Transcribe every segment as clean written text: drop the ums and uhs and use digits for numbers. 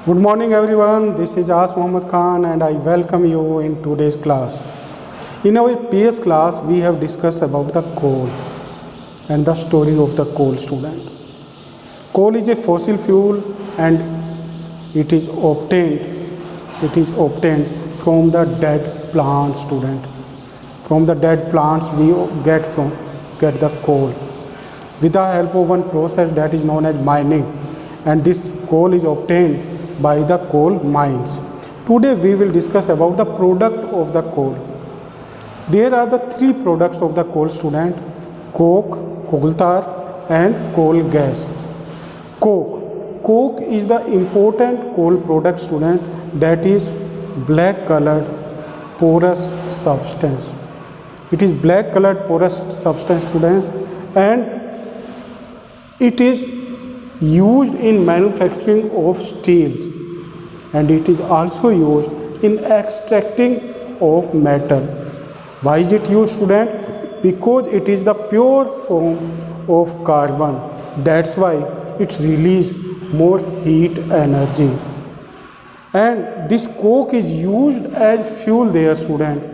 Good morning everyone, this is As Muhammad Khan and I welcome you in today's class. In our previous class we have discussed about the coal and the story of the coal student. Coal is a fossil fuel and it is obtained from the dead plant student. From the dead plants we get the coal with the help of one process that is known as mining, and this coal is obtained by the coal mines. Today we will discuss about the product of the coal. There are the three products of the coal student: coke, coal tar and coal gas. Coke is the important coal product student that is black colored porous substance. It is black colored porous substance students, and it is used in manufacturing of steel, and it is also used in extracting of metal. Why is it used, student? Because it is the pure form of carbon. That's why it releases more heat energy. And this coke is used as fuel there, student.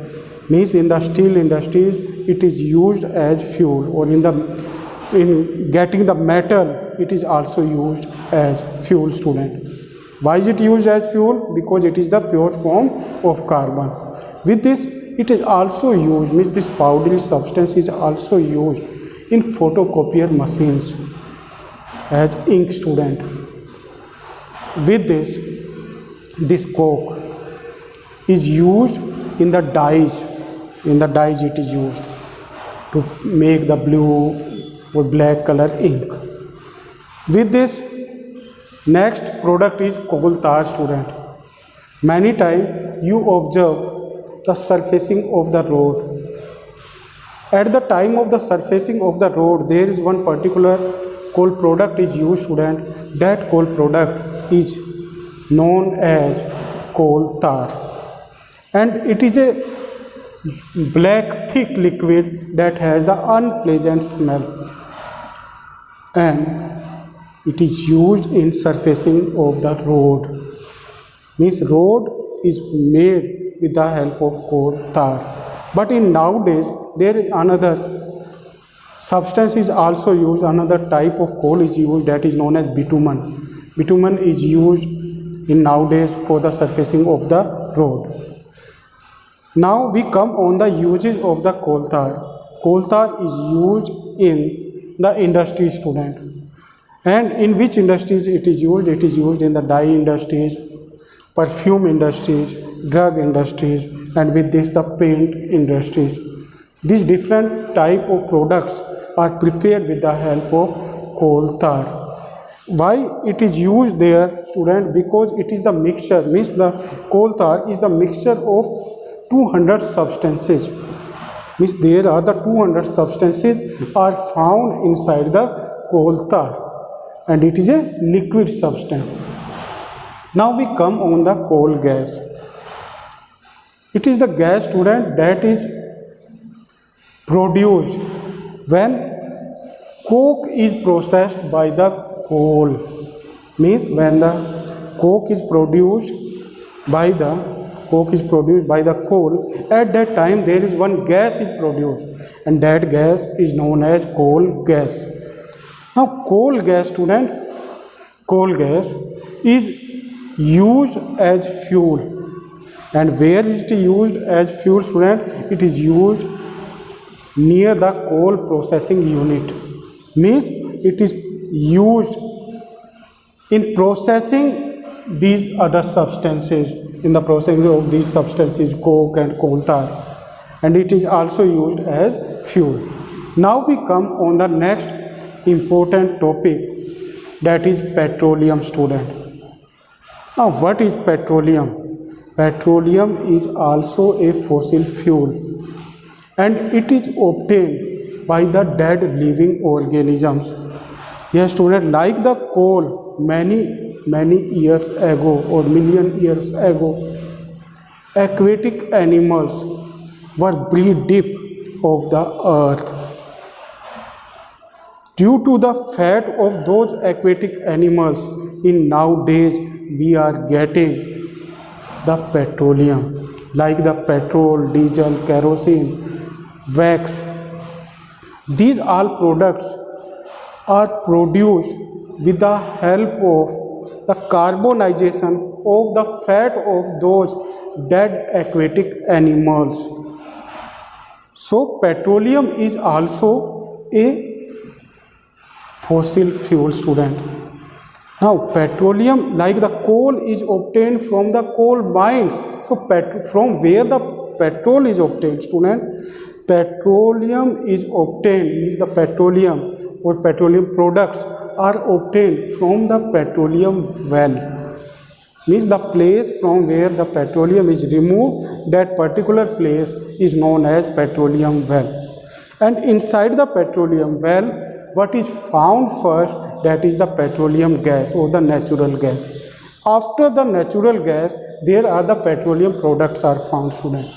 Means in the steel industries it is used as fuel, or in getting the metal it is also used as fuel, student. Why is it used as fuel? Because it is the pure form of carbon. With this it is also used, means this powdery substance is also used in photocopier machines as ink, student. With this coke is used in the dyes. In the dyes it is used to make the blue or black color ink. With this, next product is coal tar, student. Many times you observe the surfacing of the road. At the time of the surfacing of the road, there is one particular coal product is used, student. That coal product is known as coal tar, and it is a black thick liquid that has the unpleasant smell, and it is used in surfacing of the road. Means road is made with the help of coal tar. But in nowadays there is another substance is also used, another type of coal is used, that is known as bitumen. Bitumen is used in nowadays for the surfacing of the road. Now we come on the uses of the coal tar. Coal tar is used in the industry, student. And in which industries it is used? It is used in the dye industries, perfume industries, drug industries, and with this the paint industries. These different type of products are prepared with the help of coal tar. Why it is used there, student? Because it is the mixture, means the coal tar is the mixture of 200 substances. Means there are the 200 substances are found inside the coal tar, and it is a liquid substance. Now we come on the coal gas. It is the gas, student, that is produced when coke is processed by the coal. Means when the coke is produced by the coal, at that time there is one gas is produced, and that gas is known as coal gas. Now coal gas, student, coal gas is used as fuel. And where is it used as fuel, student? It is used near the coal processing unit. Means it is used in processing these other substances, in the processing of these substances, coke and coal tar, and it is also used as fuel. Now we come on the next important topic, that is petroleum, student. Now what is petroleum? Petroleum is also a fossil fuel, and it is obtained by the dead living organisms. Yes, student, like the coal many years ago or million years ago, aquatic animals were breathed deep of the earth. Due to the fat of those aquatic animals, in nowadays we are getting the petroleum, like the petrol, diesel, kerosene, wax. These all products are produced with the help of the carbonization of the fat of those dead aquatic animals. So petroleum is also a fossil fuel, student. Now petroleum, like the coal, is obtained from the coal mines. So from where the petrol is obtained, student? Petroleum is obtained, means the petroleum or petroleum products are obtained from the petroleum well, means the place from where the petroleum is removed, that particular place is known as petroleum well. And inside the petroleum well, what is found first, that is the petroleum gas or the natural gas. After the natural gas, there are the petroleum products are found, student.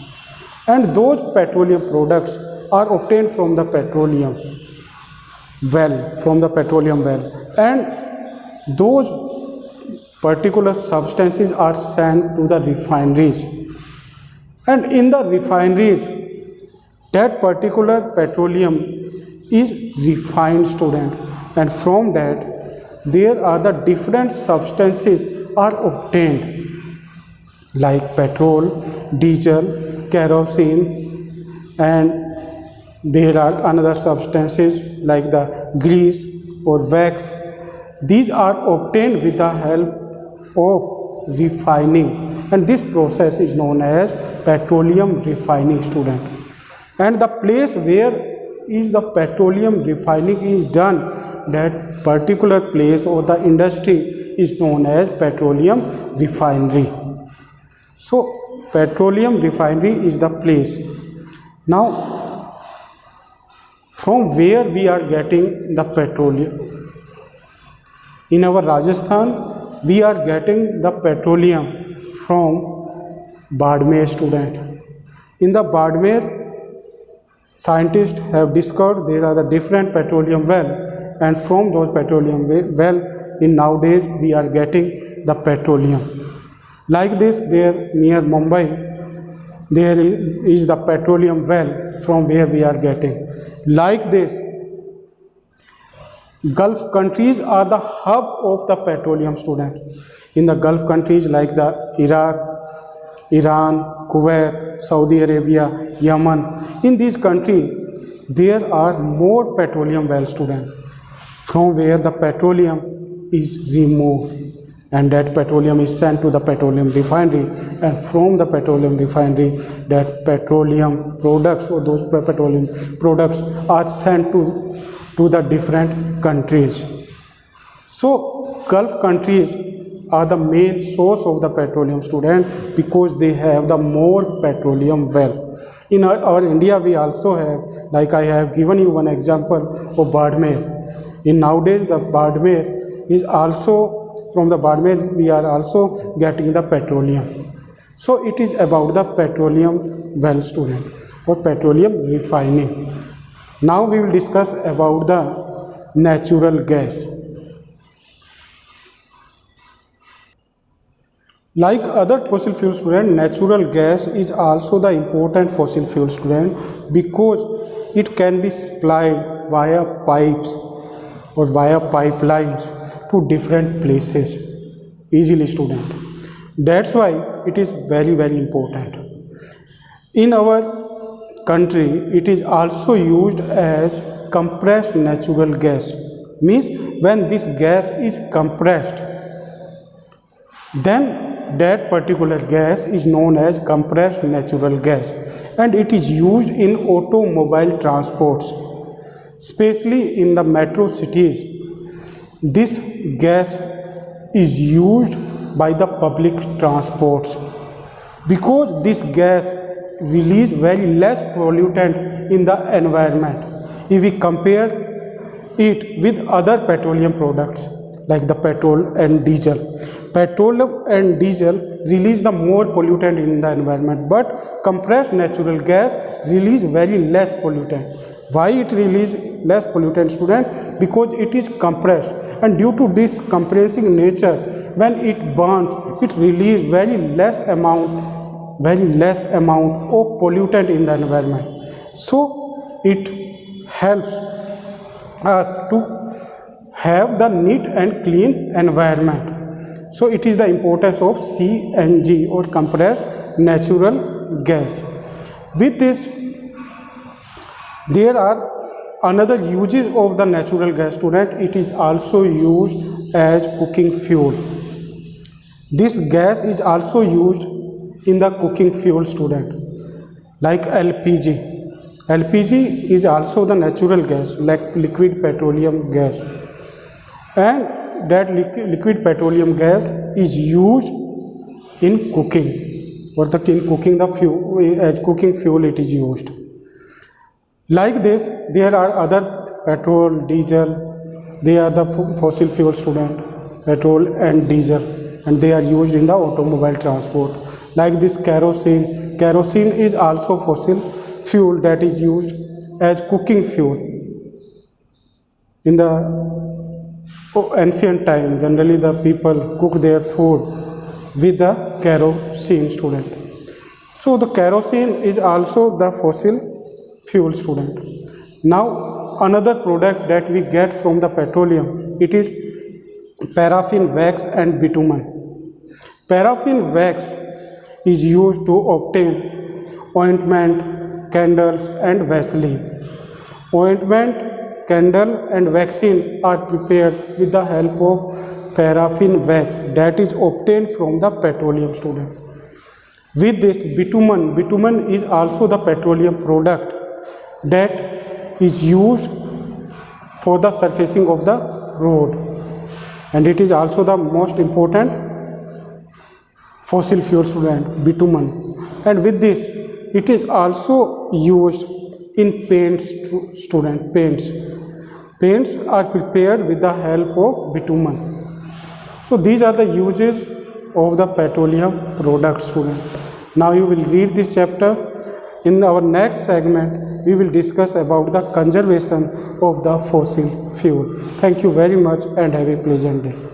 And those petroleum products are obtained from the petroleum well, and those particular substances are sent to the refineries, and in the refineries that particular petroleum is refined, student, and from that there are the different substances are obtained, like petrol, diesel, kerosene, and there are another substances like the grease or wax. These are obtained with the help of refining, and this process is known as petroleum refining, student. And the place where is the petroleum refining is done, that particular place or the industry is known as petroleum refinery. So petroleum refinery is the place. Now from where we are getting the petroleum? In our Rajasthan, we are getting the petroleum from Badmer, student. In the Badmer, scientists have discovered there are the different petroleum well, and from those petroleum well, in nowadays we are getting the petroleum. Like this, there near Mumbai, there is the petroleum well from where we are getting. Like this, Gulf countries are the hub of the petroleum, student. In the Gulf countries like the Iraq, Iran, Kuwait, Saudi Arabia, Yemen, in these countries there are more petroleum well, student, from where the petroleum is removed, and that petroleum is sent to the petroleum refinery, and from the petroleum refinery that petroleum products or those petroleum products are sent to the different countries. So Gulf countries are the main source of the petroleum, student, because they have the more petroleum well. In our India, we also have, like I have given you one example of Badmer. In nowadays, the Badmer is also, from the Badmer we are also getting the petroleum. So it is about the petroleum well, student, or petroleum refining. Now we will discuss about the natural gas. Like other fossil fuel, student, natural gas is also the important fossil fuel, student, because it can be supplied via pipes or via pipelines to different places easily, student. That's why it is very, very important. In our country, it is also used as compressed natural gas. Means when this gas is compressed, then that particular gas is known as compressed natural gas, and it is used in automobile transports, especially in the metro cities. This gas is used by the public transports because this gas release very less pollutant in the environment if we compare it with other petroleum products like the petrol and diesel. Petrol and diesel release the more pollutant in the environment, but compressed natural gas release very less pollutant. Why it release less pollutant, student? Because it is compressed, and due to this compressing nature, when it burns, it releases very less amount of pollutant in the environment. So it helps us to have the neat and clean environment. So it is the importance of CNG, or compressed natural gas. With this, there are another uses of the natural gas, student. It is also used as cooking fuel. This gas is also used in the cooking fuel, student, like LPG. LPG is also the natural gas, like liquid petroleum gas, and that liquid petroleum gas is used in cooking, or in cooking the fuel, as cooking fuel it is used. Like this, there are other petrol, diesel, they are the fossil fuel, student, petrol and diesel, and they are used in the automobile transport. Like this kerosene. Kerosene is also fossil fuel that is used as cooking fuel. In the ancient time, generally the people cook their food with the kerosene, student. So the kerosene is also the fossil fuel, student. Now another product that we get from the petroleum, it is paraffin wax and bitumen. Paraffin wax is used to obtain ointment, candles and Vaseline. Ointment, candle and vaccine are prepared with the help of paraffin wax that is obtained from the petroleum, student. With this, bitumen is also the petroleum product that is used for the surfacing of the road, and it is also the most important fossil fuel, student, bitumen. And with this, it is also used in paints, student. Paints are prepared with the help of bitumen. So these are the uses of the petroleum products, student. Now you will read this chapter. In our next segment, we will discuss about the conservation of the fossil fuel. Thank you very much and have a pleasant day.